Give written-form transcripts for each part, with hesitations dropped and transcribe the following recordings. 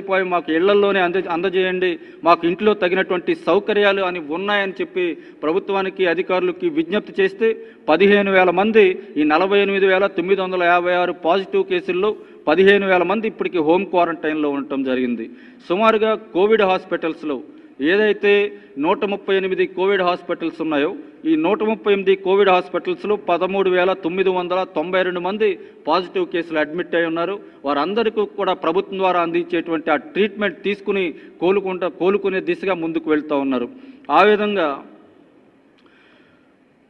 సదుపాయం మాకు ఇళ్లలోనే అందజేయండి, మాకు ఇంట్లో తగినటువంటి సౌకర్యాలు అని ఉన్నాయని చెప్పి ప్రభుత్వానికి అధికారులకి విజ్ఞప్తి చేస్తే 15,000 మంది ఈ 48,956 పాజిటివ్ కేసుల్లో 15,000 మంది ఇప్పటికీ హోమ్ క్వారంటైన్లో ఉండటం జరిగింది. సుమారుగా కోవిడ్ హాస్పిటల్స్లో ఏదైతే 138 కోవిడ్ హాస్పిటల్స్ ఉన్నాయో ఈ 138 కోవిడ్ హాస్పిటల్స్లో 13,992 మంది పాజిటివ్ కేసులు అడ్మిట్ అయి ఉన్నారు. వారందరికీ కూడా ప్రభుత్వం ద్వారా అందించేటువంటి ఆ ట్రీట్మెంట్ తీసుకుని కోలుకునే దిశగా ముందుకు వెళ్తూ ఉన్నారు. ఆ విధంగా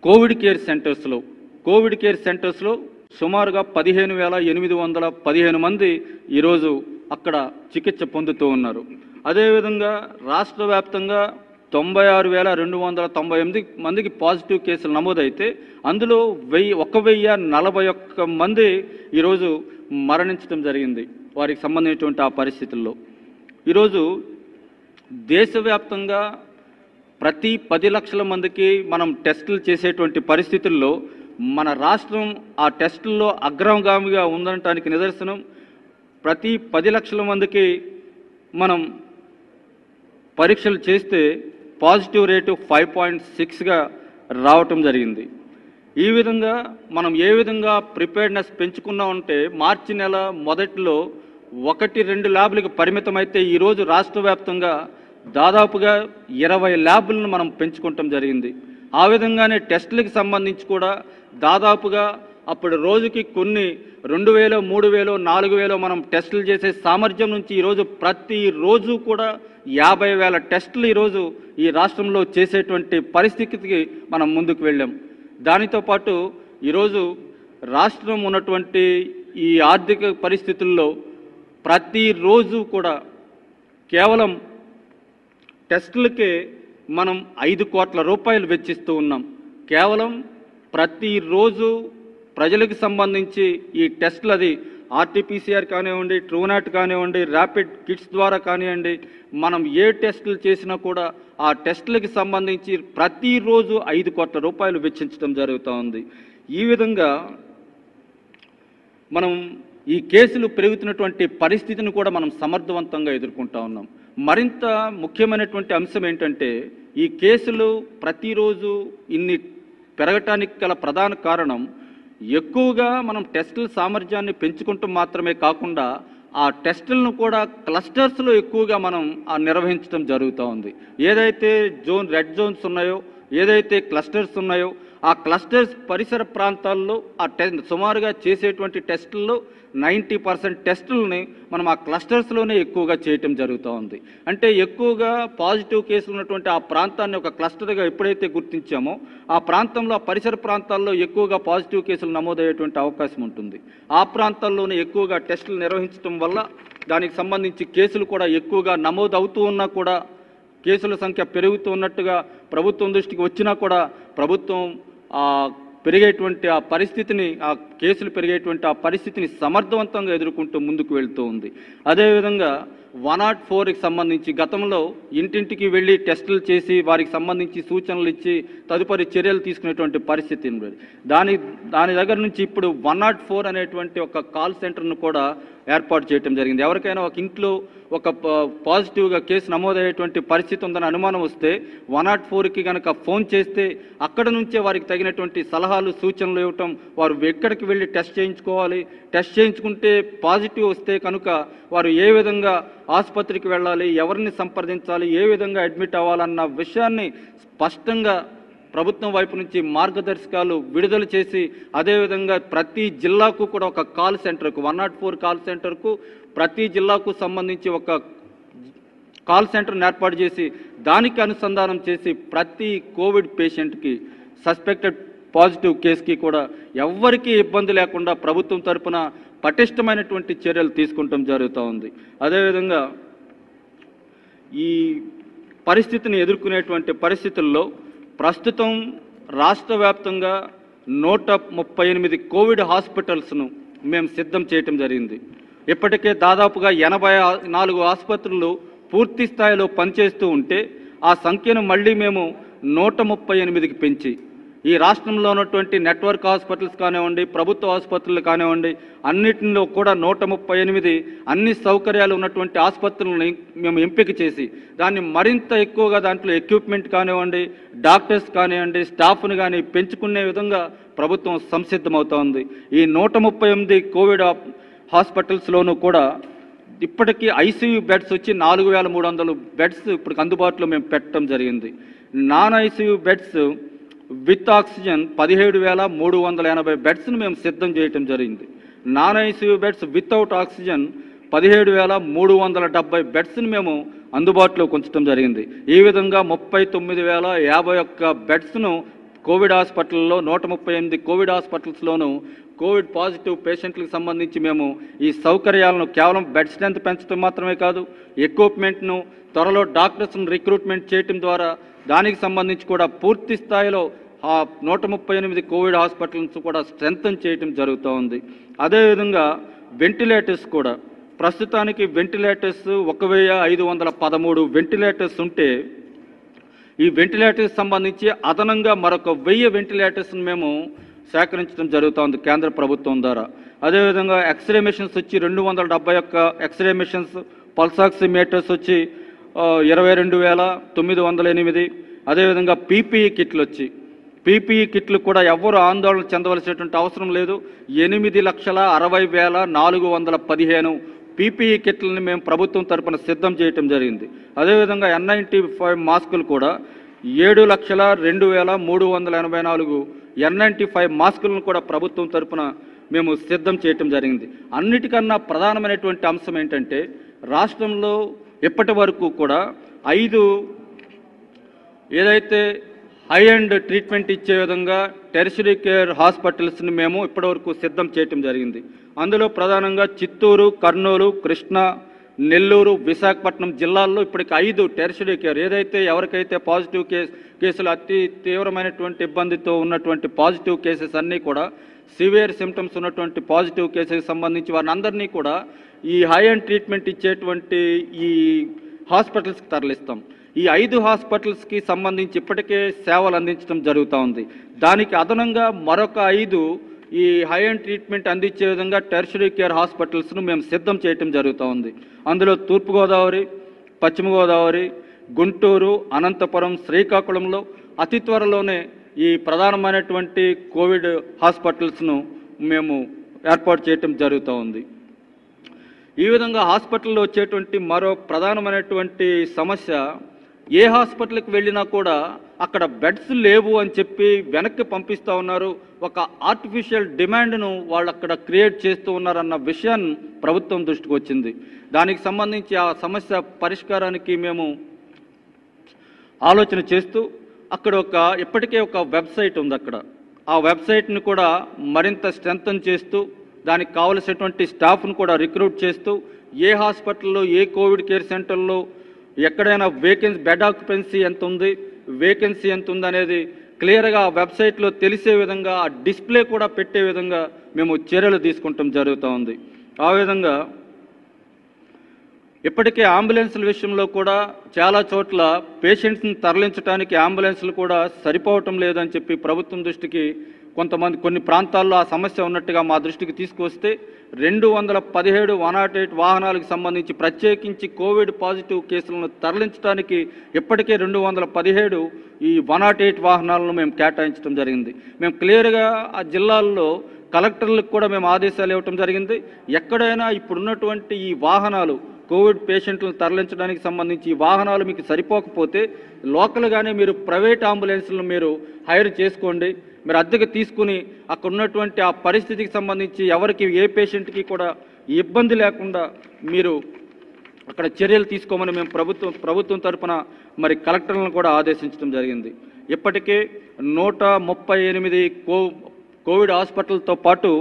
కోవిడ్ కేర్ సెంటర్స్లో సుమారుగా 15,815 మంది ఈరోజు అక్కడ చికిత్స పొందుతూ ఉన్నారు. అదేవిధంగా రాష్ట్ర వ్యాప్తంగా 96,298 మందికి పాజిటివ్ కేసులు నమోదైతే అందులో 1,041 మంది ఈరోజు మరణించడం జరిగింది. వారికి సంబంధించినటువంటి ఆ పరిస్థితుల్లో ఈరోజు దేశవ్యాప్తంగా ప్రతి 10 లక్షల మందికి మనం టెస్టులు చేసేటువంటి పరిస్థితుల్లో మన రాష్ట్రం ఆ టెస్టుల్లో అగ్రగామిగా ఉండటానికి నిదర్శనం. ప్రతి 10 లక్షల మందికి మనం పరీక్షలు చేస్తే పాజిటివ్ రేటు 5.6గా రావటం జరిగింది. ఈ విధంగా మనం ఏ విధంగా ప్రిపేర్డ్నెస్ పెంచుకున్నామంటే మార్చి నెల మొదట్లో 1-2 ల్యాబ్లకు పరిమితమైతే ఈరోజు రాష్ట్ర వ్యాప్తంగా దాదాపుగా 20 ల్యాబ్లను మనం పెంచుకోవటం జరిగింది. ఆ విధంగానే టెస్టులకు సంబంధించి కూడా దాదాపుగా అప్పుడు రోజుకి కొన్ని 2,000, 3,000, 4,000 మనం టెస్టులు చేసే సామర్థ్యం నుంచి ఈరోజు ప్రతిరోజు కూడా 50,000 టెస్టులు ఈరోజు ఈ రాష్ట్రంలో చేసేటువంటి పరిస్థితికి మనం ముందుకు వెళ్ళాం. దానితో పాటు ఈరోజు రాష్ట్రం ఉన్నటువంటి ఈ ఆర్థిక పరిస్థితుల్లో ప్రతిరోజు కూడా కేవలం టెస్టులకే మనం 5 కోట్ల రూపాయలు వెచ్చిస్తూ ఉన్నాం. కేవలం ప్రతిరోజు ప్రజలకు సంబంధించి ఈ టెస్టులు అది ఆర్టీపీసీఆర్ కానివ్వండి, ట్రూనాట్ కానివ్వండి, ర్యాపిడ్ కిట్స్ ద్వారా కానివ్వండి, మనం ఏ టెస్టులు చేసినా కూడా ఆ టెస్టులకి సంబంధించి ప్రతిరోజు 5 కోట్ల రూపాయలు వెచ్చించడం జరుగుతూ ఉంది. ఈ విధంగా మనం ఈ కేసులు పెరుగుతున్నటువంటి పరిస్థితిని కూడా మనం సమర్థవంతంగా ఎదుర్కొంటా ఉన్నాం. మరింత ముఖ్యమైనటువంటి అంశం ఏంటంటే ఈ కేసులు ప్రతిరోజు ఇన్ని పెరగటానికి గల ప్రధాన కారణం ఎక్కువగా మనం టెస్టుల సామర్థ్యాన్ని పెంచుకుంటూ మాత్రమే కాకుండా ఆ టెస్టులను కూడా క్లస్టర్స్లో ఎక్కువగా మనం నిర్వహించడం జరుగుతూ ఉంది. ఏదైతే రెడ్ జోన్స్ ఉన్నాయో, ఏదైతే క్లస్టర్స్ ఉన్నాయో ఆ క్లస్టర్స్ పరిసర ప్రాంతాల్లో సుమారుగా చేసేటువంటి టెస్టుల్లో 90% టెస్టులని మనం ఆ క్లస్టర్స్లోనే ఎక్కువగా చేయటం జరుగుతూ ఉంది. అంటే ఎక్కువగా పాజిటివ్ కేసులు ఉన్నటువంటి ఆ ప్రాంతాన్ని ఒక క్లస్టర్గా ఎప్పుడైతే గుర్తించామో ఆ ప్రాంతంలో ఆ పరిసర ప్రాంతాల్లో ఎక్కువగా పాజిటివ్ కేసులు నమోదయ్యేటువంటి అవకాశం ఉంటుంది. ఆ ప్రాంతాల్లోనే ఎక్కువగా టెస్టులు నిర్వహించడం వల్ల దానికి సంబంధించి కేసులు కూడా ఎక్కువగా నమోదు అవుతూ ఉన్నా కూడా కేసుల సంఖ్య పెరుగుతూ ఉన్నట్టుగా ప్రభుత్వం దృష్టికి వచ్చినా కూడా ప్రభుత్వం పెరిగేటువంటి ఆ పరిస్థితిని, ఆ కేసులు పెరిగేటువంటి ఆ పరిస్థితిని సమర్థవంతంగా ఎదుర్కొంటూ ముందుకు వెళ్తూ ఉంది. అదేవిధంగా 104కి సంబంధించి గతంలో ఇంటింటికి వెళ్ళి టెస్టులు చేసి వారికి సంబంధించి సూచనలు ఇచ్చి తదుపరి చర్యలు తీసుకునేటువంటి పరిస్థితి ఉండేది. దాని దగ్గర నుంచి ఇప్పుడు 104 అనేటువంటి ఒక కాల్ సెంటర్ను కూడా ఏర్పాటు చేయడం జరిగింది. ఎవరికైనా ఒక ఇంట్లో ఒక పాజిటివ్గా కేసు నమోదయ్యేటువంటి పరిస్థితి ఉందని అనుమానం వస్తే 104కి కనుక ఫోన్ చేస్తే అక్కడ నుంచే వారికి తగినటువంటి సలహాలు, సూచనలు ఇవ్వటం, వారు ఎక్కడికి వెళ్ళి టెస్ట్ చేయించుకోవాలి, టెస్ట్ చేయించుకుంటే పాజిటివ్ వస్తే కనుక వారు ఏ విధంగా ఆసుపత్రికి వెళ్ళాలి, ఎవరిని సంప్రదించాలి, ఏ విధంగా అడ్మిట్ అవ్వాలన్న విషయాన్ని స్పష్టంగా ప్రభుత్వం వైపు నుంచి మార్గదర్శకాలు విడుదల చేసి అదేవిధంగా ప్రతి జిల్లాకు కూడా ఒక కాల్ సెంటర్కు 104 కాల్ సెంటర్కు ప్రతి జిల్లాకు సంబంధించి ఒక కాల్ సెంటర్ని ఏర్పాటు చేసి దానికి అనుసంధానం చేసి ప్రతి కోవిడ్ పేషెంట్కి సస్పెక్టెడ్ పాజిటివ్ కేసుకి కూడా ఎవ్వరికీ ఇబ్బంది లేకుండా ప్రభుత్వం తరపున పటిష్టమైనటువంటి చర్యలు తీసుకుంటాం జరుగుతూ ఉంది. అదేవిధంగా ఈ పరిస్థితిని ఎదుర్కొనేటువంటి పరిస్థితుల్లో ప్రస్తుతం రాష్ట్ర వ్యాప్తంగా 138 కోవిడ్ హాస్పిటల్స్ను మేము సిద్ధం చేయటం జరిగింది. ఇప్పటికే దాదాపుగా 84 ఆసుపత్రులు పూర్తి స్థాయిలో పనిచేస్తూ ఉంటే ఆ సంఖ్యను మళ్ళీ మేము 138కి పెంచి ఈ రాష్ట్రంలో ఉన్నటువంటి నెట్వర్క్ హాస్పిటల్స్ కానివ్వండి, ప్రభుత్వ ఆసుపత్రులు కానివ్వండి, అన్నిటిలో కూడా 138 అన్ని సౌకర్యాలు ఉన్నటువంటి ఆసుపత్రులను మేము ఎంపిక చేసి దాన్ని మరింత ఎక్కువగా దాంట్లో ఎక్విప్మెంట్ కానివ్వండి, డాక్టర్స్ కానివ్వండి, స్టాఫ్ను కానీ పెంచుకునే విధంగా ప్రభుత్వం సంసిద్ధమవుతోంది. ఈ 138 కోవిడ్ హాస్పిటల్స్లోనూ కూడా ఇప్పటికీ ఐసీయూ బెడ్స్ వచ్చి 4300 బెడ్స్ ఇప్పుడు అందుబాటులో మేము పెట్టడం జరిగింది. Non ICU beds with oxygen 17,380 బెడ్స్ను మేము సిద్ధం చేయటం జరిగింది. Non ICU beds without oxygen 17,370 బెడ్స్ను మేము అందుబాటులోకి ఉంచడం జరిగింది. ఈ విధంగా 39,051 బెడ్స్ను కోవిడ్ హాస్పిటల్లో 138 కోవిడ్ హాస్పిటల్స్లోనూ కోవిడ్ పాజిటివ్ పేషెంట్లకు సంబంధించి మేము ఈ సౌకర్యాలను కేవలం బెడ్ స్ట్రెంత్ పెంచడం మాత్రమే కాదు, ఎక్విప్మెంట్ను త్వరలో డాక్టర్స్ను రిక్రూట్మెంట్ చేయటం ద్వారా దానికి సంబంధించి కూడా పూర్తి స్థాయిలో ఆ 138 కోవిడ్ హాస్పిటల్స్ కూడా స్ట్రెంథన్ చేయటం జరుగుతూ ఉంది. అదేవిధంగా వెంటిలేటర్స్ కూడా ప్రస్తుతానికి వెంటిలేటర్స్ 1,513 వెంటిలేటర్స్ ఉంటే ఈ వెంటిలేటర్స్ సంబంధించి అదనంగా మరొక 1000 వెంటిలేటర్స్ని మేము సేకరించడం జరుగుతోంది కేంద్ర ప్రభుత్వం ద్వారా. అదేవిధంగా ఎక్స్రే మిషన్స్ వచ్చి 271 ఎక్స్రే మిషన్స్, పల్సాక్సిమీటర్స్ వచ్చి 22,908. అదేవిధంగా పీపీఈ కిట్లు కూడా ఎవరు ఆందోళన చెందవలసినటువంటి అవసరం లేదు. 8,60,415 పీపీఈ కిట్లని మేము ప్రభుత్వం తరపున సిద్ధం చేయటం జరిగింది. అదేవిధంగా N95 మాస్కులు కూడా 7,02,384 N95 మాస్కులను కూడా ప్రభుత్వం తరపున మేము సిద్ధం చేయటం జరిగింది. అన్నిటికన్నా ప్రధానమైనటువంటి అంశం ఏంటంటే రాష్ట్రంలో ఇప్పటి వరకు కూడా 5 ఏదైతే హై అండ్ ట్రీట్మెంట్ ఇచ్చే విధంగా టెరిషరీ కేర్ హాస్పిటల్స్ని మేము ఇప్పటివరకు సిద్ధం చేయటం జరిగింది. అందులో ప్రధానంగా చిత్తూరు, కర్నూలు, కృష్ణా, నెల్లూరు, విశాఖపట్నం జిల్లాల్లో ఇప్పటికి 5 టెరిషరీ కేర్ ఏదైతే ఎవరికైతే పాజిటివ్ కేసులు అతి తీవ్రమైనటువంటి ఇబ్బందితో ఉన్నటువంటి పాజిటివ్ కేసెస్ అన్నీ కూడా సివియర్ సిమ్టమ్స్ ఉన్నటువంటి పాజిటివ్ కేసెస్కి సంబంధించి వారిని అందరినీ కూడా ఈ హై అండ్ ట్రీట్మెంట్ ఇచ్చేటువంటి ఈ హాస్పిటల్స్కి తరలిస్తాం. ఈ 5 హాస్పిటల్స్కి సంబంధించి ఇప్పటికే సేవలు అందించడం జరుగుతూ ఉంది. దానికి అదనంగా మరొక 5 ఈ హై అండ్ ట్రీట్మెంట్ అందించే విధంగా టెరిషరీ కేర్ హాస్పిటల్స్ను మేము సిద్ధం చేయటం జరుగుతూ ఉంది. అందులో తూర్పుగోదావరి, పశ్చిమ గోదావరి, గుంటూరు, అనంతపురం, శ్రీకాకుళంలో అతి త్వరలోనే ఈ ప్రధానమైనటువంటి కోవిడ్ హాస్పిటల్స్ను మేము ఏర్పాటు చేయటం జరుగుతూ ఉంది. ఈ విధంగా హాస్పిటల్లో వచ్చేటువంటి మరో ప్రధానమైనటువంటి సమస్య, ఏ హాస్పిటల్కి వెళ్ళినా కూడా అక్కడ బెడ్స్ లేవు అని చెప్పి వెనక్కి పంపిస్తూ ఉన్నారు. ఒక ఆర్టిఫిషియల్ డిమాండ్ను వాళ్ళు అక్కడ క్రియేట్ చేస్తూ ఉన్నారన్న విషయాన్ని ప్రభుత్వం దృష్టికి వచ్చింది. దానికి సంబంధించి ఆ సమస్య పరిష్కారానికి మేము ఆలోచన చేస్తూ అక్కడ ఇప్పటికే ఒక వెబ్సైట్ ఉంది. అక్కడ ఆ వెబ్సైట్ని కూడా మరింత స్ట్రెంథన్ చేస్తూ దానికి కావలసినటువంటి స్టాఫ్ను కూడా రిక్రూట్ చేస్తూ ఏ హాస్పిటల్లో ఏ కోవిడ్ కేర్ సెంటర్లో ఎక్కడైనా బెడ్ ఆక్యుపెన్సీ ఎంత ఉంది, వేకెన్సీ ఎంత ఉంది అనేది క్లియర్గా ఆ వెబ్సైట్లో తెలిసే విధంగా ఆ డిస్ప్లే కూడా పెట్టే విధంగా మేము చర్యలు తీసుకుంటాం జరుగుతూ ఉంది. ఆ విధంగా ఇప్పటికే అంబులెన్స్ల విషయంలో కూడా చాలా చోట్ల పేషెంట్స్ని తరలించడానికి అంబులెన్స్లు కూడా సరిపోవటం లేదని చెప్పి ప్రభుత్వం దృష్టికి కొన్ని ప్రాంతాల్లో ఆ సమస్య ఉన్నట్టుగా మా దృష్టికి తీసుకొస్తే 217 108 వాహనాలకు సంబంధించి ప్రత్యేకించి కోవిడ్ పాజిటివ్ కేసులను తరలించడానికి ఇప్పటికే 217 ఈ 108 వాహనాలను మేము కేటాయించడం జరిగింది. మేము క్లియర్గా ఆ జిల్లాల్లో కలెక్టర్లకు కూడా మేము ఆదేశాలు ఇవ్వటం జరిగింది. ఎక్కడైనా ఇప్పుడున్నటువంటి ఈ వాహనాలు కోవిడ్ పేషెంట్లను తరలించడానికి సంబంధించి ఈ వాహనాలు మీకు సరిపోకపోతే లోకల్గానే మీరు ప్రైవేట్ అంబులెన్స్లను మీరు హైర్ చేసుకోండి. మీరు అద్దెకు తీసుకుని అక్కడ ఉన్నటువంటి ఆ పరిస్థితికి సంబంధించి ఎవరికి ఏ పేషెంట్కి కూడా ఇబ్బంది లేకుండా మీరు అక్కడ చర్యలు తీసుకోమని మేము ప్రభుత్వం తరపున మరి కలెక్టర్లను కూడా ఆదేశించడం జరిగింది. ఇప్పటికే 138 కోవిడ్ హాస్పిటల్తో పాటు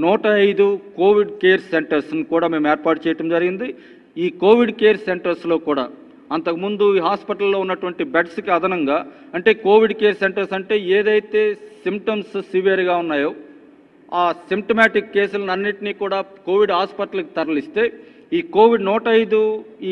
105 కోవిడ్ కేర్ సెంటర్స్ని కూడా మేము ఏర్పాటు చేయడం జరిగింది. ఈ కోవిడ్ కేర్ సెంటర్స్లో కూడా అంతకుముందు ఈ హాస్పిటల్లో ఉన్నటువంటి బెడ్స్కి అదనంగా అంటే కోవిడ్ కేర్ సెంటర్స్ అంటే ఏదైతే సిమ్టమ్స్ సివియర్గా ఉన్నాయో ఆ సిమ్టమాటిక్ కేసులను అన్నింటినీ కూడా కోవిడ్ హాస్పిటల్కి తరలిస్తే ఈ కోవిడ్ 105 ఈ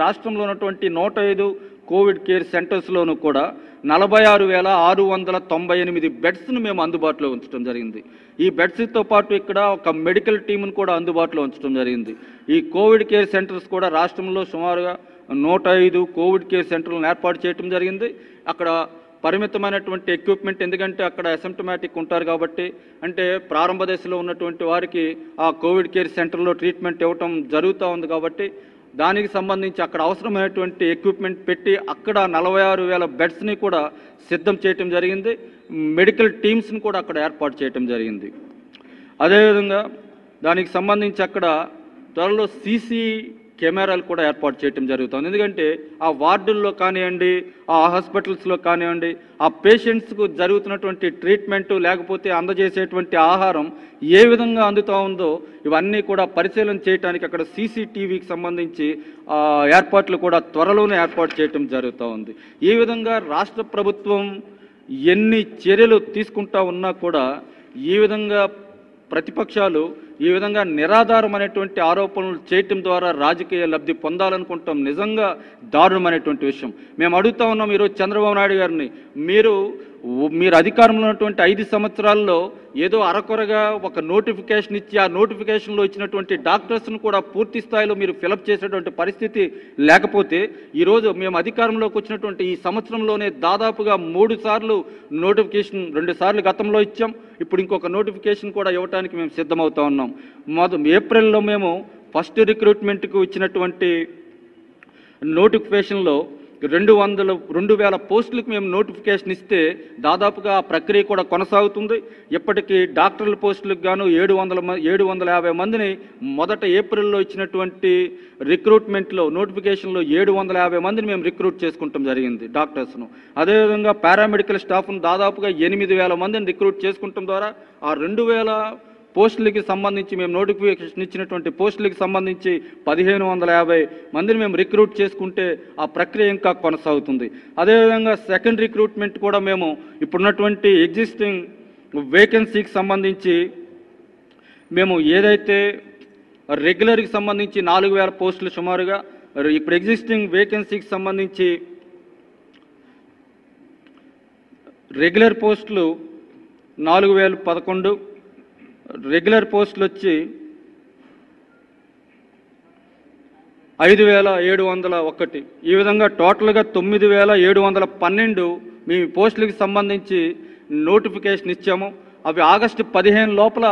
రాష్ట్రంలో ఉన్నటువంటి 105 కోవిడ్ కేర్ సెంటర్స్లోనూ కూడా 46,698 బెడ్స్ను మేము అందుబాటులో ఉంచడం జరిగింది. ఈ బెడ్స్తో పాటు ఇక్కడ ఒక మెడికల్ టీంను కూడా అందుబాటులో ఉంచడం జరిగింది. ఈ కోవిడ్ కేర్ సెంటర్స్ కూడా రాష్ట్రంలో సుమారుగా 105 కోవిడ్ కేర్ సెంటర్లను ఏర్పాటు చేయడం జరిగింది. అక్కడ పరిమితమైనటువంటి ఎక్విప్మెంట్, ఎందుకంటే అక్కడ అసిమ్టమాటిక్ ఉంటారు కాబట్టి, అంటే ప్రారంభ దశలో ఉన్నటువంటి వారికి ఆ కోవిడ్ కేర్ సెంటర్లో ట్రీట్మెంట్ ఇవ్వటం జరుగుతూ ఉంది కాబట్టి దానికి సంబంధించి అక్కడ అవసరమైనటువంటి ఎక్విప్మెంట్ పెట్టి అక్కడ 46,000 బెడ్స్ని కూడా సిద్ధం చేయటం జరిగింది. మెడికల్ టీమ్స్ని కూడా అక్కడ ఏర్పాటు చేయటం జరిగింది. అదేవిధంగా దానికి సంబంధించి అక్కడ త్వరలో సీసీ కెమెరాలు కూడా ఏర్పాటు చేయటం జరుగుతుంది. ఎందుకంటే ఆ వార్డుల్లో కానివ్వండి, ఆ హాస్పిటల్స్లో కానివ్వండి, ఆ పేషెంట్స్కు జరుగుతున్నటువంటి ట్రీట్మెంటు లేకపోతే అందజేసేటువంటి ఆహారం ఏ విధంగా అందుతూ ఉందో ఇవన్నీ కూడా పరిశీలన చేయడానికి అక్కడ సీసీటీవీకి సంబంధించి ఏర్పాట్లు కూడా త్వరలోనే ఏర్పాటు చేయటం జరుగుతూ ఉంది. ఈ విధంగా రాష్ట్ర ప్రభుత్వం ఎన్ని చర్యలు తీసుకుంటా ఉన్నా కూడా ఈ విధంగా ప్రతిపక్షాలు ఈ విధంగా నిరాధారమైనటువంటి ఆరోపణలు చేయటం ద్వారా రాజకీయ లబ్ధి పొందాలనుకుంటాం. నిజంగా దారుణమైనటువంటి విషయం. మేము అడుగుతా ఉన్నాం ఈరోజు చంద్రబాబు నాయుడు గారిని, మీరు అధికారంలో ఉన్నటువంటి 5 సంవత్సరాల్లో ఏదో అరకొరగా ఒక నోటిఫికేషన్ ఇచ్చి ఆ నోటిఫికేషన్లో ఇచ్చినటువంటి డాక్టర్స్ను కూడా పూర్తి స్థాయిలో మీరు ఫిలప్ చేసేటువంటి పరిస్థితి లేకపోతే ఈరోజు మేము అధికారంలోకి వచ్చినటువంటి ఈ సంవత్సరంలోనే దాదాపుగా 3 సార్లు నోటిఫికేషన్, 2 సార్లు గతంలో ఇచ్చాం, ఇప్పుడు ఇంకొక నోటిఫికేషన్ కూడా ఇవ్వడానికి మేము సిద్ధమవుతా ఉన్నాం. ఏప్రిల్లో మేము ఫస్ట్ రిక్రూట్మెంట్కు ఇచ్చినటువంటి నోటిఫికేషన్లో 2,000 పోస్టులకు మేము నోటిఫికేషన్ ఇస్తే దాదాపుగా ఆ ప్రక్రియ కూడా కొనసాగుతుంది. ఇప్పటికీ డాక్టర్ల పోస్టులకు గాను 750 మందిని మొదట ఏప్రిల్లో ఇచ్చినటువంటి రిక్రూట్మెంట్లో నోటిఫికేషన్లో 750 మందిని మేము రిక్రూట్ చేసుకుంటాం జరిగింది డాక్టర్స్ను. అదేవిధంగా పారామెడికల్ స్టాఫ్ను దాదాపుగా 8,000 మందిని రిక్రూట్ చేసుకుంటాం ద్వారా ఆ 2,000 పోస్టులకి సంబంధించి మేము నోటిఫికేషన్ ఇచ్చినటువంటి పోస్టులకి సంబంధించి 1,550 మందిని మేము రిక్రూట్ చేసుకుంటే ఆ ప్రక్రియ ఇంకా కొనసాగుతుంది. అదేవిధంగా సెకండ్ రిక్రూట్మెంట్ కూడా మేము ఇప్పుడున్నటువంటి ఎగ్జిస్టింగ్ వేకెన్సీకి సంబంధించి మేము ఏదైతే రెగ్యులర్కి సంబంధించి 4,000 పోస్టులు సుమారుగా, ఇప్పుడు ఎగ్జిస్టింగ్ వేకెన్సీకి సంబంధించి రెగ్యులర్ పోస్టులు 4,011, రెగ్యులర్ పోస్టులు వచ్చి 5,701. ఈ విధంగా టోటల్గా 9,712 మేము పోస్టులకు సంబంధించి నోటిఫికేషన్ ఇచ్చాము. అవి ఆగస్టు 15 లోపల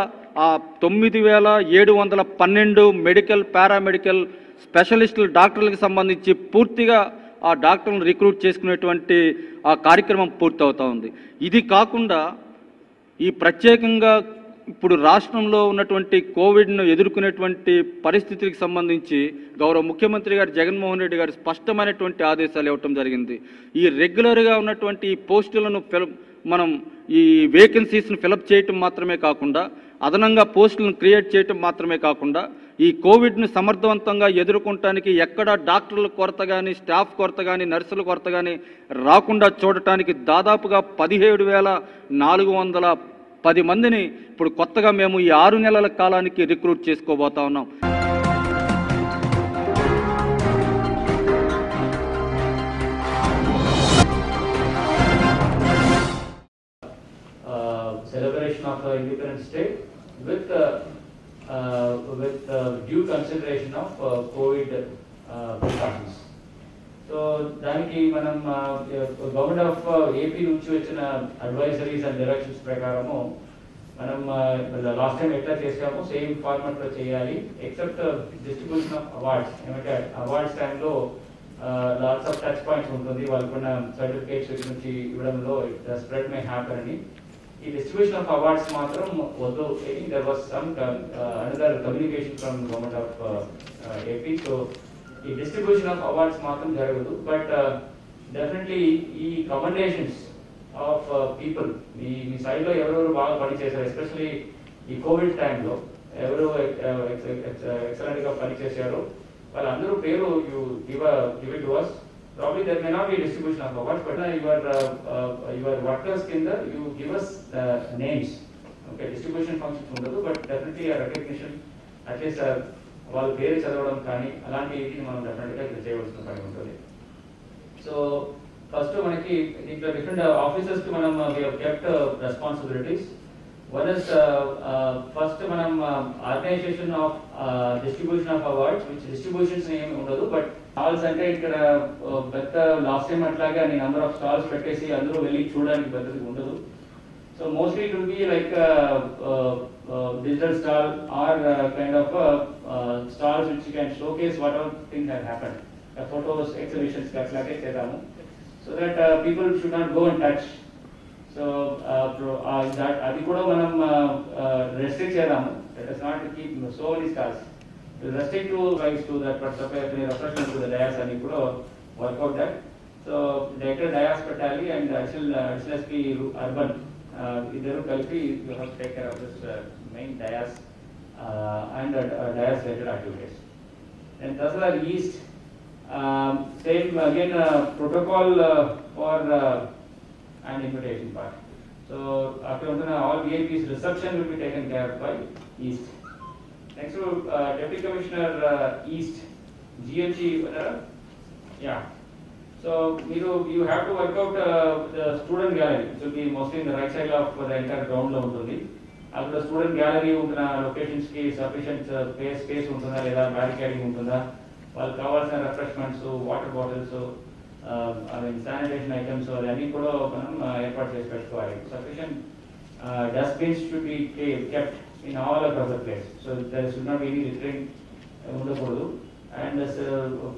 ఆ 9,712 మెడికల్, పారామెడికల్ స్పెషలిస్టులు డాక్టర్లకు సంబంధించి పూర్తిగా ఆ డాక్టర్లను రిక్రూట్ చేసుకునేటువంటి ఆ కార్యక్రమం పూర్తవుతూ ఉంది. ఇది కాకుండా ఈ ప్రత్యేకంగా ఇప్పుడు రాష్ట్రంలో ఉన్నటువంటి కోవిడ్ను ఎదుర్కొనేటువంటి పరిస్థితికి సంబంధించి గౌరవ ముఖ్యమంత్రి గారు జగన్మోహన్ రెడ్డి గారు స్పష్టమైనటువంటి ఆదేశాలు ఇవ్వటం జరిగింది. ఈ రెగ్యులర్గా ఉన్నటువంటి ఈ పోస్టులను మనం ఈ వేకెన్సీస్ను ఫిలప్ చేయటం మాత్రమే కాకుండా, అదనంగా పోస్టులను క్రియేట్ చేయటం మాత్రమే కాకుండా, ఈ కోవిడ్ను సమర్థవంతంగా ఎదుర్కొనడానికి ఎక్కడ డాక్టర్ల కొరత కానీ, స్టాఫ్ కొరత కానీ, నర్సుల కొరత కానీ రాకుండా చూడటానికి దాదాపుగా 17,410 మందిని ఇప్పుడు కొత్తగా మేము ఈ 6 నెలల కాలానికి రిక్రూట్ చేసుకోబోతా ఉన్నాం. Celebration of Independence Day with due consideration of COVID precautions. So దానికి మనం గవర్నమెంట్ ఆఫ్ ఏపీ నుంచి వచ్చిన అడ్వైజరీస్ అండ్ డైరెక్షన్స్ ప్రకారము మనం లాస్ట్ టైం ఎట్లా చేసామో సేమ్ ఫార్మాట్ లో చేయాలి, ఎక్సెప్ట్ డిస్ట్రిబ్యూషన్ ఆఫ్ అవార్డ్స్. ఏమంటే అవార్డ్స్ టైంలో లాట్స్ ఆఫ్ టచ్ పాయింట్స్ ఉంటుంది, వాళ్ళకున్న సర్టిఫికేట్స్ నుంచి ఇవ్వడంలో స్ప్రెడ్ మే హ్యాపన్ అని. ఈ డిస్ట్రిబ్యూషన్ ఆఫ్ అవార్డ్స్ మాత్రం వద్దు. There was some another communication from government of AP. So ఈ డిస్ట్రిబ్యూషన్ ఆఫ్ అవార్డ్స్ మాత్రం జరగదు. బట్ డెఫినెట్లీ ఈ కమెండేషన్స్ ఆఫ్ పీపుల్, మీ సైడ్లో ఎవరెవరు బాగా పనిచేశారు, ఎస్పెషలీ ఈ కోవిడ్ టైంలో ఎవరు ఎక్సలెంట్గా పనిచేశారో వాళ్ళందరూ పేరు you give it to us. Probably there may not be a distribution of awards, but your workers kinda you give us names. Okay, distribution functions ఉండదు, but definitely a recognition, at least వాళ్ళ పేరు చదవడం కానీ అలాంటి మనం డెఫినెట్గా చేయవలసిన పని ఉంటుంది. సో ఫస్ట్ మనకి దీంట్లో డిఫరెంట్ ఆఫీసర్స్కి మనం we have kept responsibilities. One is first మనం organisation of distribution of awards, which distributions ఏమి ఉండదు, బట్ స్టాల్స్ అంటే ఇక్కడ పెద్ద లాస్ట్ టైం అట్లాగే అన్ని నెంబర్ ఆఫ్ స్టాల్స్ పెట్టేసి అందరూ వెళ్ళి చూడడానికి పెద్దది ఉండదు. So mostly it will be like digital stall or kind of stalls which you can showcase whatever things have happened. Photos, exhibitions, like so that people should not go and touch. So that adi kuda manam restrict chedamu. Let us not keep so many stalls. To restrict to rise to that particular refreshment to the dais and kuda work out that. So director dais petali and SLSP urban. Either కలిపి you have to take care of this main dais and dais related activities. And Tasla East, same again protocol for and invitation part. So after all VIPs reception will be taken care of by East. Next to Deputy Commissioner East, GMG, yeah. So you have to work out the student gallery. It will be mostly in the right side of the entire ground lo untundi. After the student gallery untuna locations ki sufficient space untunda leda barricading untunda. While covers and refreshments, so water bottles, so sanitation items, so any kuda manam airport chesi pettukovali. Sufficient dustbins should be kept in all across the place. So there should not be any littering undakudu. And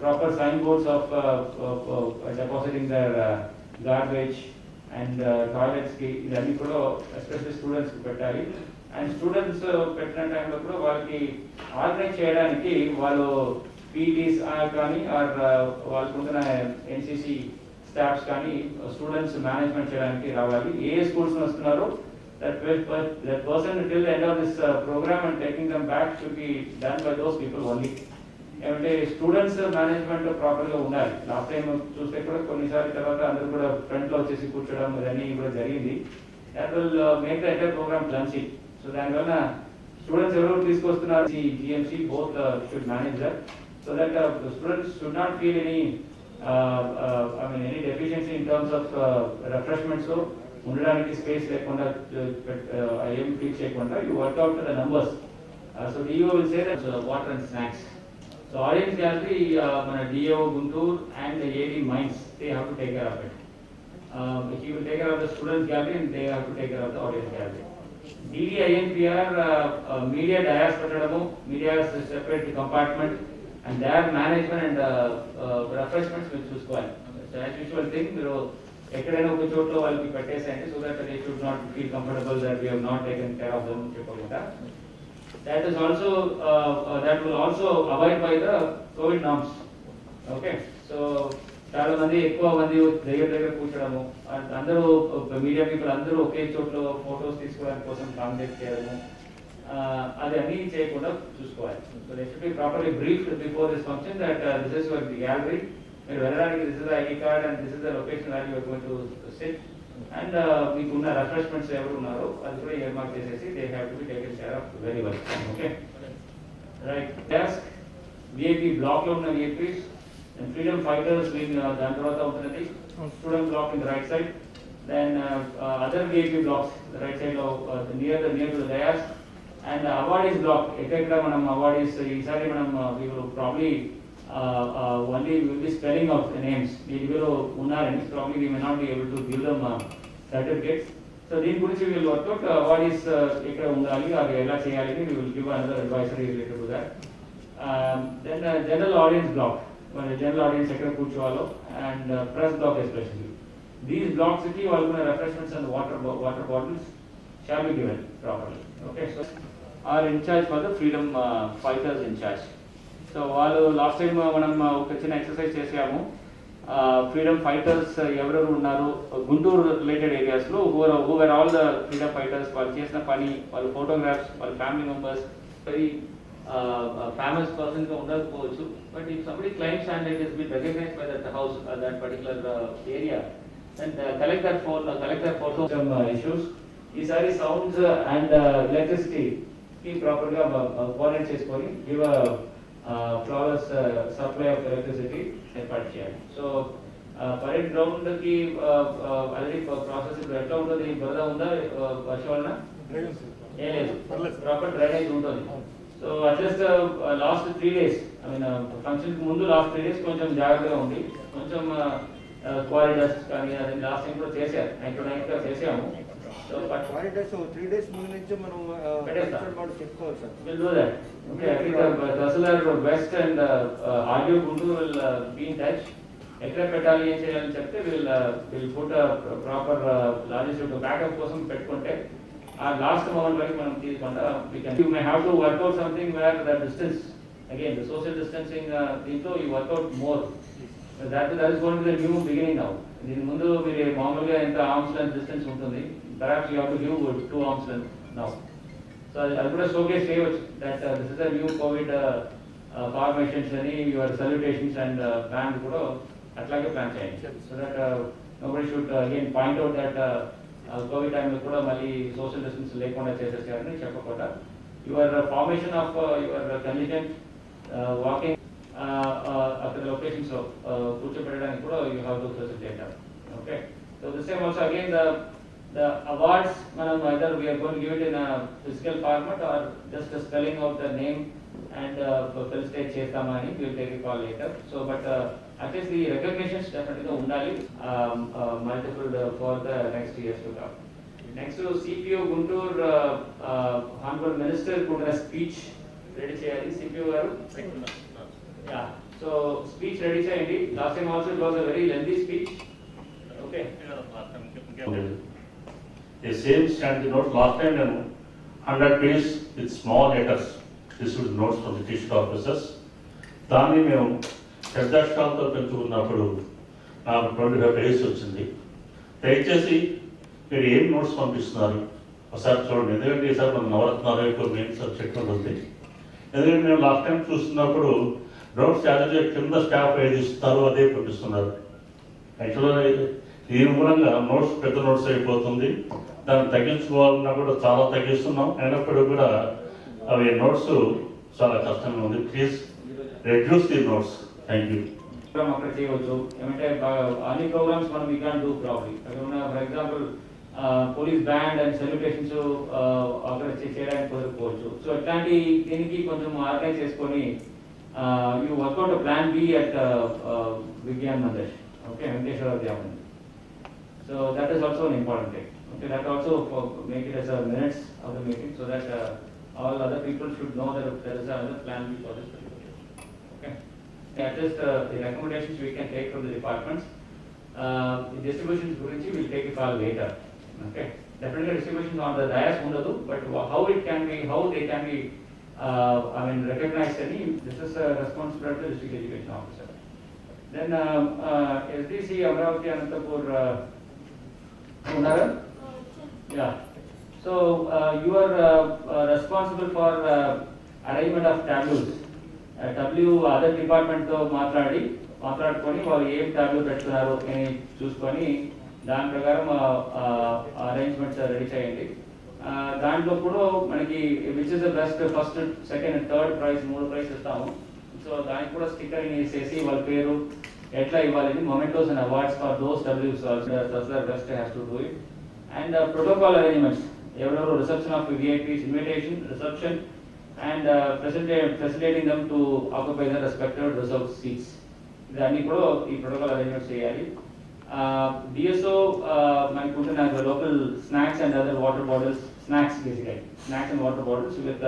proper signboards of depositing their garbage and toilets ki idani kuda especially students ki pettali. And students pettina time lo kuda valki organize cheyadaniki vallu PTs kani or valku unna NCC staffs kani students management cheyadaniki ravali. A schools vastunnaro that person till the end of this program and taking them back should be done by those people only. ఏమంటే students management ప్రాపర్గా ఉండాలి. Last time చూస్తే కూడా కొన్నిసార్లు తర్వాత అందరూ కూడా ఫ్రంట్లో వచ్చేసి కూర్చోడం ఇవన్నీ కూడా జరిగింది. That will make the entire programme clumsy. So దానివల్ల స్టూడెంట్స్ ఎవరెవరు తీసుకొస్తున్నారు GMC both should manage that so that students should not feel any any deficiency in terms of refreshments. ఉండడానికి స్పేస్ లేకుండా ఏం ఫీల్ చేయకుండా you work out the numbers. So DO will say that water and snacks. So audience gallery, mana DO Guntur and the AD Mines, they have to take care of it. He will take care of the students gallery and they have to take care of the audience gallery. DD INPR media dais pettadamu, media separate compartment and their management and refreshments will చూసుకోవాలి. So as usual thing, మీరు ఎక్కడైనా ఒక చోట్ల వాళ్ళకి పెట్టేసేయండి so that they should not feel comfortable that we have not taken care of them చెప్పకుండా. That is also that will also abide by the COVID norms. Okay, so చాలా మంది ఎక్కువ మంది దగ్గర కూర్చోడము, అందరూ మీడియా పీపుల్ అందరూ ఒకే చోట్ల ఫోటోస్ తీసుకోవడానికి కోసం కాంటాక్ట్ చేయడము, అది అన్ని చేయకుండా చూసుకోవాలి. So they should be properly briefed before this function that this is your gallery, మీరు వెళ్ళడానికి this is the ID card and this is the location where you are going to sit and మీకున్న refreshments ఎవరు ఉన్నారో అది కూడా earmark చేసేసి they have to be taken care of very well. Okay right. Desk VIP block లో ఉన్న VIPs and freedom fighters దాని తర్వాత ఉంటున్నది student black in the right side, then other VIP blocks right side లో near to the dais and awardees block. ఎక్కడ మనం awardees ఈసారి మనం we will probably only we will be spelling out the names. దీనిలో ఉన్నారని probably we may not be able to give them certificates. So దీని గురించి we will work out what is ఎక్కడ ఉండాలి అది ఎలా చేయాలి అని we will give another advisory related to that. Then general audience block, general audience ఎక్కడ కూర్చోవాలో and press block especially. These blocks కి వాళ్ళకున్న refreshments and water bottles shall be given properly. Okay, so are in charge for the freedom fighters in charge. So వాళ్ళు last time మనం ఒక చిన్న exercise చేసాము. Freedom fighters ఎవరెవరు ఉన్నారు Guntur related ఏరియాస్లో whoever all the freedom fighters, వాళ్ళు చేసిన పని, వాళ్ళ ఫోటోగ్రాఫ్స్, వాళ్ళ ఫ్యామిలీ మెంబర్స్. వెరీ ఫేమస్ పర్సన్గా ఉండకపోవచ్చు, but if somebody claims and it is been recognised by that house that particular area and collect their photo issues. ఈసారి sounds and ఎలక్ట్రిసిటీకి ప్రాపర్గా కోఆర్డినేట్ చేసుకొని give flawless supply of electricity ఏర్పాటు చేయాలి. So parade ground కి already process ఎట్లా ఉంటుంది? బురద ఉందా వర్షం వలన? ఏ లేదు, ప్రాపర్ డ్రైనేజ్ ఉంటుంది. So at least last 3 days, I mean function ముందు లాస్ట్ 3 days కొంచెం జాగ్రత్తగా ఉంది. కొంచెం క్వారిడర్స్ కానీ అది లాస్ట్ టైం కూడా చేశారు, 9 గా చేసాము. సో బట్ 3 days ముందు నుంచి మనం చెప్పుకోవాలి sir. We'll do that. Okay, I think Tahsildar West and RDO Guntur will be in touch. ఎక్కడ పెట్టాలి ఏం చేయాలని చెప్తే will put proper logistic backup కోసం పెట్టుకుంటే ఆ లాస్ట్ మూమెంట్ వరకు మనం తీయకుండా you may have to work out something where the distance again the social distancing దీంట్లో ఈ work out more that is going to the new beginning now. దీని ముందు మీరు మామూలుగా ఎంత ఆర్మ్స్ లెంత్ డిస్టెన్స్ ఉంటుంది, perhaps you have to give 2 arms length now. So అది కూడా షోకేస్ చేయవచ్చు that this is a new COVID formations అని your salutations and band కూడా అట్లాగే ప్లాన్ చేయండి. So that nobody should again point out that Covid టైంలో కూడా మళ్ళీ సోషల్ డిస్టెన్స్ లేకుండా చేసేసారని చెప్పకుండా your formation of your condition walking అక్కడ లొకేషన్స్ కూర్చోబెట్టడానికి కూడా you have to facilitate. Okay, so this time also again the awards manam either we are going to give it in a physical format or just spelling out the name and felicitate chestamani. We will take a call later. So but at least the recognitions definitely undali multiple for the next years to come. Next to CPO Guntur honorable minister could a speech ready cheyali. CPO garu, yeah, so speech ready cheyandi. Last time also it was a very lengthy speech. Okay, the same standard note last time 100 pages with small letters issued notes from the district officers. దాన్ని మేము పెద్ద అక్షరాలతో పెంచుకున్నప్పుడు నాకు 25 pages వచ్చింది. దయచేసి మీరు ఏం notes పంపిస్తున్నారు ఒకసారి చూడండి, ఎందుకంటే ఈసారి మన నవరత్నాలు ఎక్కువ మెయిన్ సబ్జెక్ట్ ఉంటుంది. ఎందుకంటే మేము లాస్ట్ టైం చూస్తున్నప్పుడు నోట్స్ యాజ్ కింద స్టాఫ్ ఏది ఇస్తారో అదే పంపిస్తున్నారు. యాక్చువల్గా దీని మూలంగా నోట్స్ పెద్ద నోట్స్ అయిపోతుంది, దాన్ని తగ్గించుకోవాలన్నా కూడా చాలా తగ్గిస్తున్నాం. అయినప్పటికీ కూడా అవి నోట్స్ చాలా కష్టంగా ఉంది. Please reduce the notes. Thank you. అక్కడ చేయవచ్చు ఏమంటే అన్ని ప్రోగ్రామ్స్ మనం we can't do probably. For example police band and celebrations అక్కడ చేయడానికి కుదరకపోవచ్చు. సో అట్లాంటి దీనికి కొంచెం ఆర్గనైజ్ చేసుకొని you work out plan B at Vignan Mandir. Okay, Venkateswara Vidyamandir. So that is also an important thing. Okay, that also make it as a minutes of the meeting so that all other people should know that there is another plan B for this particular case. Okay, at least the recommendations we can take from the departments. The distributions gurinchi will take a call later. Okay, definitely distributions on the dais undadu, but how it can be, how they can be, I mean recognized any. This is a responsibility of the district education officer. Then SDC Amravati Anantapur. Yeah. So you are responsible for arrangement of tableaus. W other department తో మాట్లాడుకొని వాళ్ళు ఏం Tableau పెడుతున్నారు అని చూసుకొని దాని ప్రకారం arrangements ready చేయండి. దాంట్లో కూడా మనకి which is the best first second and third prize 3 prize ఇస్తాము. సో దానికి కూడా స్టిక్కర్ వేసేసి వాళ్ళ పేరు ఎట్లా ఇవ్వాలని mementos and awards for those డబ్ల్యూస్ Tahsildar West has to do it. And protocol arrangements, ఎవరెవరు reception of VIPs, invitation, reception and facilitating them to occupy the respective reserved seats. ఇదన్నీ కూడా ఈ ప్రోటోకాల్ అరేంజ్మెంట్స్ చేయాలి. DSO మనకు ఉంటున్న local snacks and other water bottles, snacks బేసిక్గా snacks and water bottles with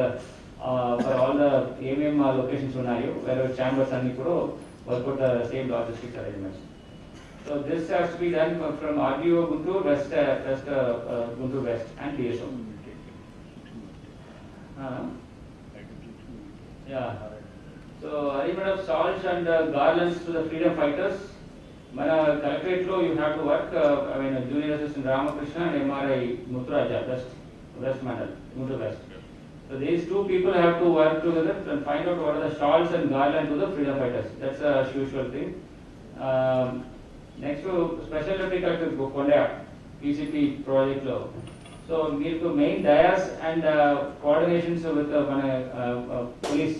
for all the ఏమేం locations ఉన్నాయో వేరే ఛాంబర్స్ అన్ని కూడా work out the same logistics arrangements. So this has to be done from RDO Guntur West, Guntur West and DSO. Yeah. So arrangement of salts and garlands to the freedom fighters. Mana collectorate lo you have to work. I mean Junior Assistant Ramakrishna and MRI Muthuraja West Mandal, Guntur West. So these two people have to work together and find out what are the shawls and garland to the freedom fighters. That's a usual thing. Next to special deputy collector Konda PCP project lo. So మీరు main dayas and coordinations with police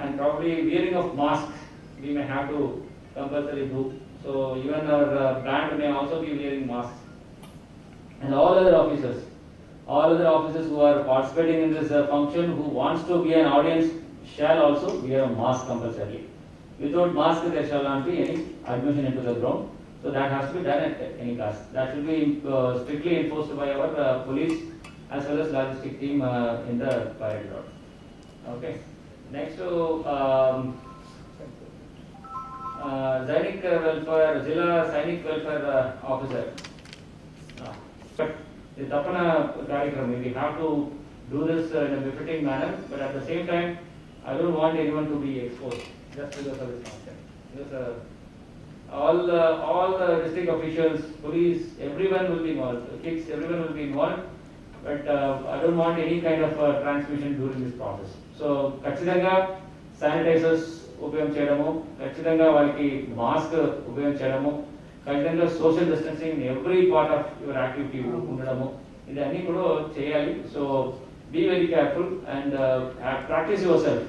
and probably wearing of masks we may have to compulsory do. So even our band may also be wearing masks. And all other officers who are participating in this function, who wants to be an audience, shall also wear a mask compulsorily. Without mask, there shall not be any admission into the ground. So that has to be done at any cost. That should be strictly enforced by our police as well as logistic team in the parade road. Okay. Next to Sainik Welfare, Zilla Sainik Welfare Officer. But the Tapana Karikram, we have to do this in a befitting manner, but at the same time, I don't want anyone to be exposed just because of this function. Because all the district officials, police, everyone will be involved, kids, everyone will be involved, but I don't want any kind of transmission during this process. So, Kachidanga sanitizers ఉపయోగం చేయడము, ఖచ్చితంగా వాళ్ళకి mask ఉపయోగం చేయడము, ఖచ్చితంగా social distancing every part of your activity ఉండడము, ఇది అన్ని కూడా చేయాలి. So be very careful and practise yourself,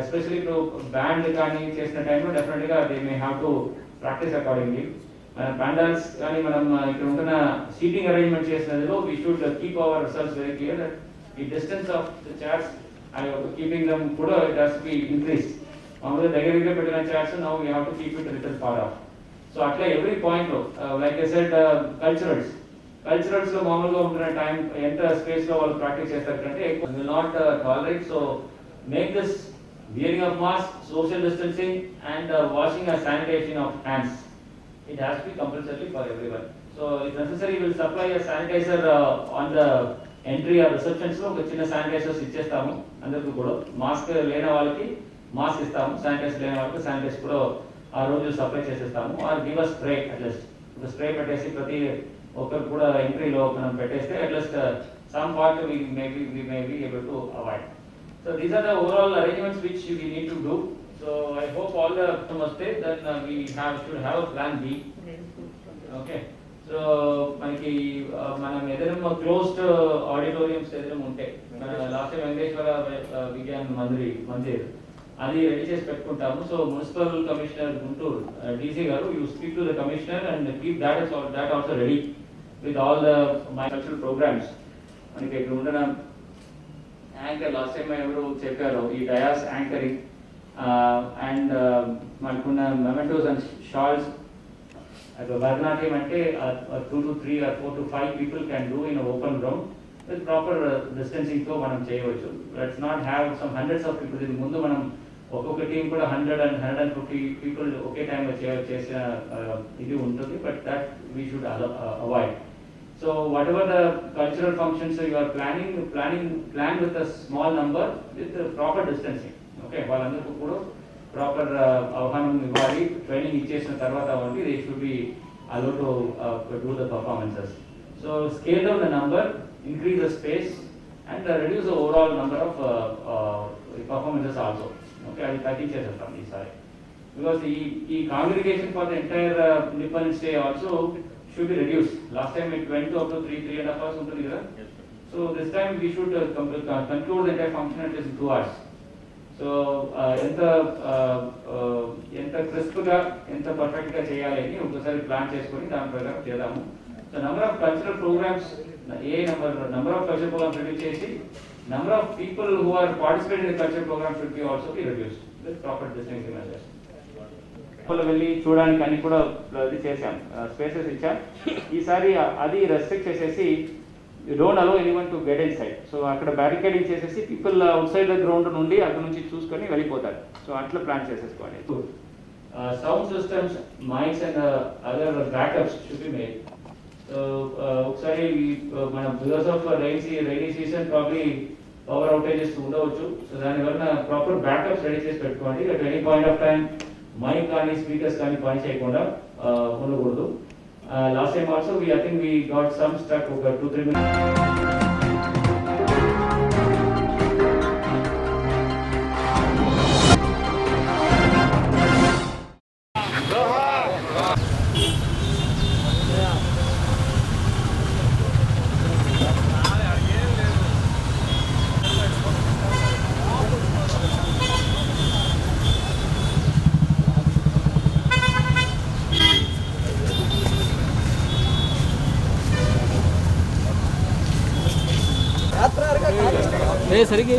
especially ఇప్పుడు బ్యాండ్ కానీ చేసిన టైంలో డెఫినెట్గా they may have to practise accordingly. మన పండాల్స్ కానీ మనం ఇక్కడ ఉంటున్న సీటింగ్ అరేంజ్మెంట్ చేసినదిలో we should keep our results very clear that ఈ distance of the chairs keeping them కూడా it has to be increase. మామూలుగా దగ్గర పెట్టిన chairs now we have to keep it little far off. So అట్లా every point లో like I said culturals లో మామూలుగా ఉంటున్న టైం ఎంత స్పేస్ లో వాళ్ళు ప్రాక్టీస్ చేస్తారంటే will not tolerate. So make this wearing of mask, social distancing and washing and sanitation of hands. It has to be compulsory for everyone. So if necessary, we will supply a sanitizer on the entry or receptions లో ఒక చిన్న sanitizers ఇచ్చేస్తాము అందరికీ కూడా. Mask లేని వాళ్ళకి mask ఇస్తాము, sanitiser లేని వాళ్ళకి శానిటైజర్ కూడా ఆ రోజు సప్లై చేసేస్తాము. Or give a spray at least, ఒక స్ప్రే పెట్టేసి ప్రతి ఒక్కరు కూడా ఎంట్రీలో మనం పెట్టేస్తే at least some part we may be able to avoid. So these are the overall arrangements which we need to do. So I hope all the customers stay. Then we should have a plan B. Okay. So మనకి మనం ఏదైనా closed auditoriums ఏదైనా ఉంటే, మన last time Venkateswara Vignan Mandir అది ready చేసి పెట్టుకుంటాము. So municipal commissioner Guntur DC garu, you speak to the commissioner and keep that also ready with all the my cultural programmes. మనకి ఇక్కడ ఉండడం యాంకర్ లాస్ట్ టైం ఎవరు చెప్పారు, ఈ డయాస్ యాంకరింగ్ అండ్ మనకున్న మెమెంటోస్ అండ్ షాల్స్. భరతనాట్యం అంటే 2 to 3 or 4 to 5 people can do in an open ground with proper distancing తో మనం చేయవచ్చు. Let's not have some hundreds of people. ఇది ముందు మనం ఒక్కొక్క టీం కూడా 100 and 150 పీపుల్ ఒకే టైంలో చేసిన ఇది ఉంటుంది, but that we should avoid. So whatever the cultural functions you are plan with a small number with proper distancing. Okay, వాళ్ళందరికీ కూడా ప్రాపర్ అవగాహన ఇవ్వాలి. ట్రైనింగ్ ఇచ్చేసిన తర్వాత only they should be allowed to do the performances. So scale down the number, increase the space and reduce the overall number of performances also. Okay, అది తగ్గించేస్తాం ఈసారి, because ఈ congregation for the entire Independence Day also should be reduced. Last time it went to up to 3.5 hours ఉంటుంది కదా. So this time we should conclude the entire function at least 2 hours. So ఎంత క్రిస్ప్గా ఎంత పర్ఫెక్ట్గా చేయాలి అని ఒకసారి plan చేసుకొని దాని ప్రకారం చేద్దాము. So number of cultural programmes number of cultural programmes reduce చేసి number of people who are participate in the cultural programme should be also be reduced with proper distancing measures. వెళ్ళి చూడడానికి అన్ని కూడా ఇది చేశాం, స్పేసెస్ ఇచ్చాం. ఈసారి అది రెస్ట్రిక్ట్ చేసేసి you don't allow anyone to get inside. So అక్కడ బ్యారికేడింగ్ చేసేసి people outside the ground నుండి అక్కడ నుంచి చూసుకొని వెళ్ళిపోతారు. సో అట్లా ప్లాన్ చేసేసుకోండి. Sound systems, mics and other backups should be made. So ఒకసారి మన because of rainy season probably power outages ఉండవచ్చు. సో దానివల్ల ప్రాపర్ బ్యాకప్స్ రెడీ చేసి పెట్టుకోండి. At any point of time mic కానీ స్పీకర్స్ కానీ పని చేయకుండా ఉండకూడదు. Last time also I think we got some stuck ఒక 2-3 minutes. సరిగ్గా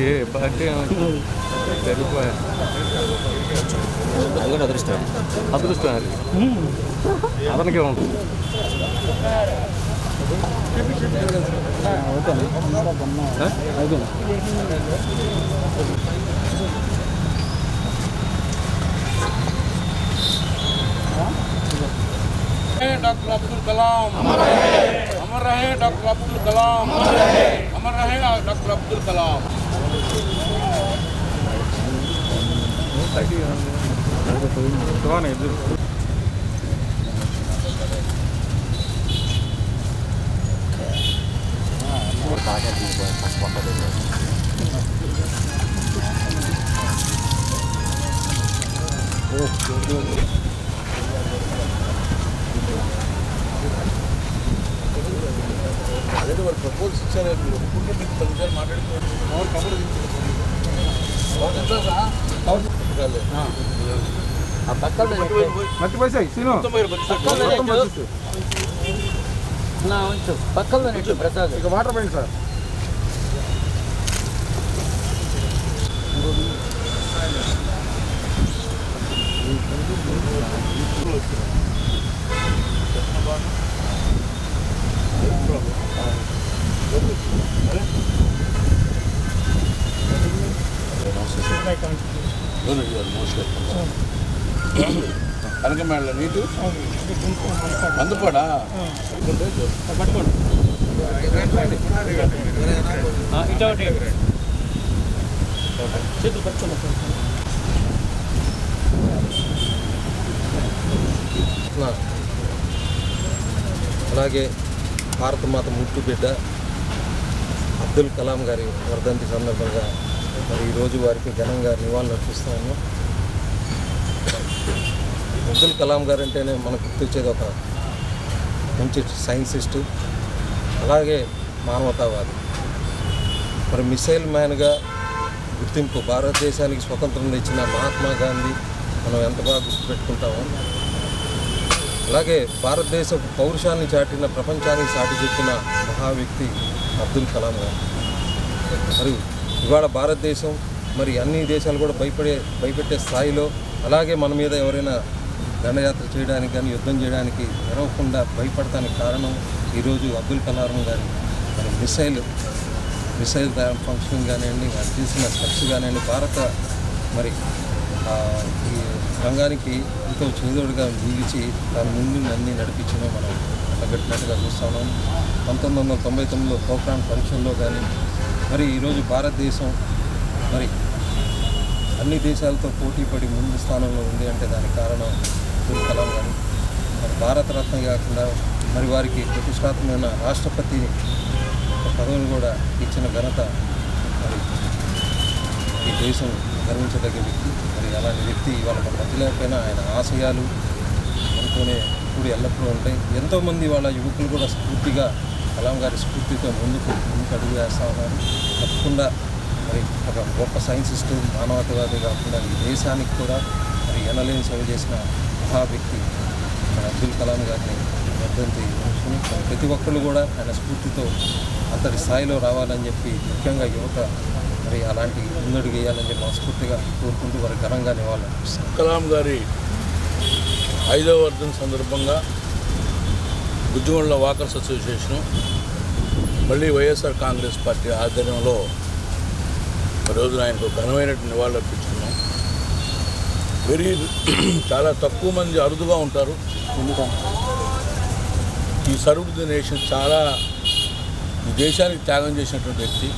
ఏ పార్టీ సరిపోయా అది కూడా అదృష్టం అది అతనికే ఉంటుంది. डॉक्टर अब्दुल कलाम अमर रहे डॉक्टर अब्दुल कलाम अमर रहे डॉक्टर अब्दुल कलाम। అదే వారు ప్రపోజల్స్ ఇచ్చారు, మీరు ఒప్పుకుంటే మీకు 10 నిమిషాలు మాట్లాడుతున్నారు. ప్రసాద్ ఇక వాటర్ పోయింది సార్. కనకమేళ నీటు అందుకోడా అలాగే భారతమాత ముద్దు బిడ్డ అబ్దుల్ కలాం గారి వర్ధంతి సందర్భంగా మరి ఈరోజు వారికి ఘనంగా నివాళులు అర్పిస్తా ఉన్నాం. అబ్దుల్ కలాం గారు అంటేనే మనకు గుర్తొచ్చేది ఒక మంచి సైంటిస్ట్, అలాగే మానవతావాది. మరి మిసైల్ మ్యాన్గా గుర్తింపు, భారతదేశానికి స్వతంత్రం తెచ్చిన మహాత్మా గాంధీ మనం ఎంత బాగా గుర్తుపెట్టుకుంటామో, అలాగే భారతదేశ పౌరుషాన్ని చాటిన, ప్రపంచానికి సాటి చెప్పిన మహా వ్యక్తి అబ్దుల్ కలాం గారు. మరి ఇవాళ భారతదేశం మరి అన్ని దేశాలు కూడా భయపెట్టే స్థాయిలో, అలాగే మన మీద ఎవరైనా దండయాత్ర చేయడానికి కానీ యుద్ధం చేయడానికి తెరవకుండా భయపడటానికి కారణం ఈరోజు అబ్దుల్ కలాం గారి మరి మిసైల్ ఫంక్షన్ కానివ్వండి, అది చేసిన స్టెప్స్ కానివ్వండి, భారత మరి ఈ రంగానికి ఎంతో చేదోడుగా నిలిచి దాని ముందు అన్నీ నడిపించిన మనం కట్టగట్టినట్టుగా చూస్తా ఉన్నాం. 1999లో పోఖ్రాన్ ఫంక్షన్లో కానీ మరి ఈరోజు భారతదేశం మరి అన్ని దేశాలతో పోటీపడి ముందు స్థానంలో ఉంది అంటే దానికి కారణం అబ్దుల్ కలాం గారు. మరి భారతరత్న కాకుండా మరి వారికి ప్రతిష్టాత్మకమైన రాష్ట్రపతి పదవిని కూడా ఇచ్చిన ఘనత మరి ఈ దేశం గర్వించదగ్గ వ్యక్తి. మరి అలాంటి వ్యక్తి ఇవాళ మన మధ్య లేకపోయినా ఆయన ఆశయాలు మనతోనే ఇప్పుడు ఎల్లప్పుడూ ఉంటాయి. ఎంతోమంది వాళ్ళ యువకులు కూడా స్ఫూర్తిగా కలాం గారి స్ఫూర్తితో ముందుకు అడుగు వేస్తూ ఉన్నారు. తప్పకుండా మరి ఒక గొప్ప సైంటిస్టు, మానవతావాది కాకుండా ఈ దేశానికి కూడా మరి ఎనలేని సేవ చేసిన మహా వ్యక్తి మన అబ్దుల్ కలాం గారిని వర్ధంతి ఉంచుకుని ప్రతి ఒక్కళ్ళు కూడా ఆయన స్ఫూర్తితో అంతటి స్థాయిలో రావాలని చెప్పి ముఖ్యంగా యువత మరి అలాంటి ముందడుగు వేయాలని చెప్పి మనస్ఫూర్తిగా కోరుకుంటూ వారి ఘనంగా నివాళులర్పిస్తాం. కలాం గారి 5వ వర్ధంతి సందర్భంగా బుజ్జిగొండల వాకర్స్ అసోసియేషను మళ్ళీ వైఎస్ఆర్ కాంగ్రెస్ పార్టీ ఆధ్వర్యంలో రోజున ఆయనకు ఘనమైనటువంటి నివాళులు అర్పించుకున్నాం. చాలా తక్కువ మంది అరుదుగా ఉంటారు ఈ సర్వ్ ది నేషన్, చాలా ఈ దేశానికి త్యాగం చేసినటువంటి వ్యక్తి.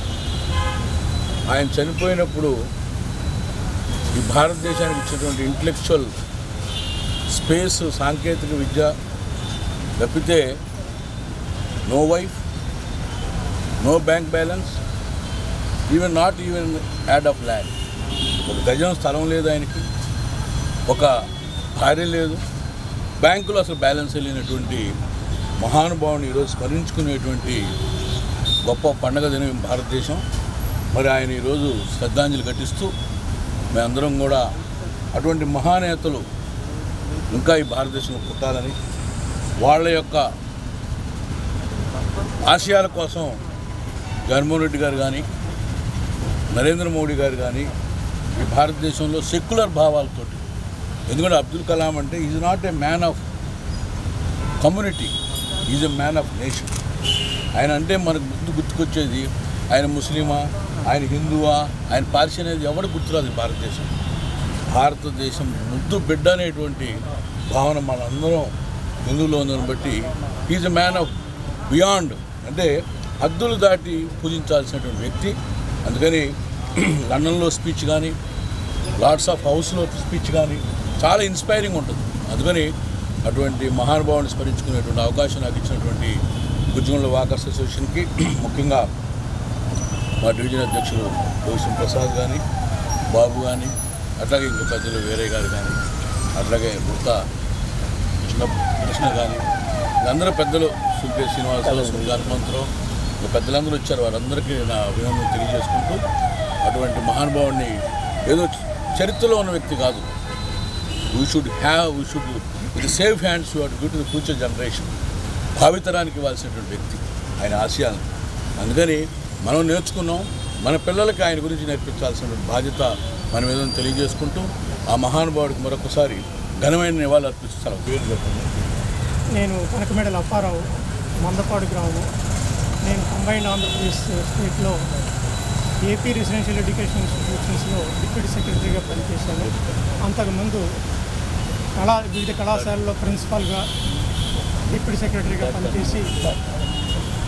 ఆయన చనిపోయినప్పుడు ఈ భారతదేశానికి ఇచ్చినటువంటి ఇంటలెక్చువల్ స్పేస్, సాంకేతిక విద్య తప్పితే no wife, no bank balance, not even yard of land. ఒక గజం స్థలం లేదు ఆయనకి, ఒక భార్య లేదు, బ్యాంకులో అసలు బ్యాలెన్స్ లేనటువంటి మహానుభావుని ఈరోజు స్మరించుకునేటువంటి గొప్ప పండగ దినం భారతదేశం. మరి ఆయన ఈరోజు శ్రద్ధాంజలి ఘటిస్తూ మేమందరం కూడా అటువంటి మహానేతలు ఇంకా ఈ భారతదేశంలో పుట్టాలని, వాళ్ళ యొక్క ఆశయాల కోసం జగన్మోహన్ రెడ్డి గారు కానీ నరేంద్ర మోడీ గారు కానీ ఈ భారతదేశంలో సెక్యులర్ భావాలతోటి, ఎందుకంటే అబ్దుల్ కలాం అంటే is not a man of community, is a man of nation. ఆయన అంటే మనకు గుర్తుకొచ్చేది ఆయన ముస్లిమా, ఆయన హిందువా, ఆయన పార్సీ అనేది ఎవరు గుర్తురాదు. భారతదేశం ముద్దు బిడ్డ అనేటువంటి భావన మనందరం హిందువులో ఉందని బట్టి is a man of beyond, అంటే హద్దులు దాటి పూజించాల్సినటువంటి వ్యక్తి. అందుకని లండన్లో స్పీచ్ కానీ, లార్డ్స్ ఆఫ్ హౌస్లో స్పీచ్ కానీ చాలా ఇన్స్పైరింగ్ ఉంటుంది. అందుకని అటువంటి మహానుభావుని స్మరించుకునేటువంటి అవకాశం నాకు ఇచ్చినటువంటి గుజ్జుగొండ వాకర్స్ అసోసియేషన్కి, ముఖ్యంగా మా డివిజన్ అధ్యక్షులు భూషణ్ ప్రసాద్ కానీ, బాబు కానీ, అట్లాగే ఇంకో పెద్దలు వేరే గారు కానీ, అట్లాగే గుప్తా కృష్ణ కానీ, అందరూ పెద్దలు, సుల్కే శ్రీనివాసరావు, సుల్గా హనుమంతరావు, ఇంకా పెద్దలందరూ వచ్చారు. వారందరికీ నా అభినందన తెలియజేసుకుంటూ, అటువంటి మహానుభావుడిని ఏదో చరిత్రలో ఉన్న వ్యక్తి కాదు, we should with safe hands you to give to the future generation, భావితరానికి ఇవ్వాల్సినటువంటి వ్యక్తి ఆయన ఆశయాలను. అందుకని మనం నేర్చుకున్నాం, మన పిల్లలకి ఆయన గురించి నేర్పించాల్సినటువంటి బాధ్యత మన మీద తెలియజేసుకుంటూ, ఆ మహానుభావుడికి మరొకసారి ఘనమైన నివాళులు అర్పిస్తాను. పేరు చెప్పండి. నేను కనకమేడల అప్పారావు, మందపాడు గ్రామం. నేను కంబైన్డ్ ఆంధ్రప్రదేశ్ స్టేట్లో ఏపీ రెసిడెన్షియల్ ఎడ్యుకేషన్ ఇన్స్టిట్యూషన్స్లో డిప్యూటీ సెక్రటరీగా పనిచేశాను. అంతకుముందు వివిధ కళాశాలలో ప్రిన్సిపాల్గా, డిప్యూటీ సెక్రటరీగా పనిచేసి,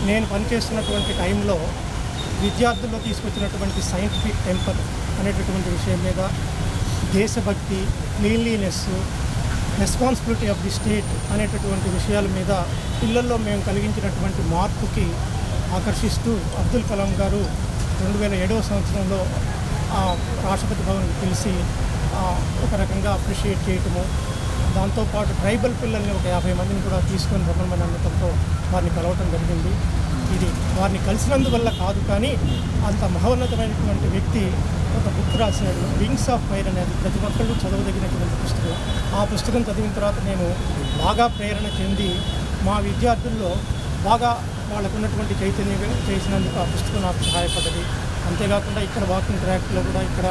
నేను పనిచేస్తున్నటువంటి టైంలో విద్యార్థుల్లో తీసుకొచ్చినటువంటి సైంటిఫిక్ టెంపర్ అనేటటువంటి విషయం మీద, దేశభక్తి, cleanliness, responsibility of the state అనేటటువంటి విషయాల మీద పిల్లల్లో మేము కలిగించినటువంటి మార్పుకి ఆకర్షిస్తూ అబ్దుల్ కలాం గారు 2007వ సంవత్సరంలో రాష్ట్రపతి భవన్కి పిలిచి ఒక రకంగా అప్రిషియేట్ చేయటము, దాంతోపాటు ట్రైబల్ పిల్లల్ని ఒక 50 మందిని కూడా తీసుకొని రమ్మని అనడంతో వారిని కలవటం జరిగింది. ఇది వారిని కలిసినందువల్ల కాదు, కానీ అంత మహోన్నతమైనటువంటి వ్యక్తి ఒక బుక్ రాశాడు, వింగ్స్ ఆఫ్ ఫైర్ అనేది. ప్రతి ఒక్కళ్ళు చదవదగినటువంటి పుస్తకం. ఆ పుస్తకం చదివిన తర్వాత నేను బాగా ప్రేరణ చెంది మా విద్యార్థుల్లో బాగా వాళ్ళకు ఉన్నటువంటి చైతన్యం చేసినందుకు ఆ పుస్తకం నాకు సహాయపడ్డది. అంతేకాకుండా ఇక్కడ వాకింగ్ ట్రాక్లో కూడా ఇక్కడ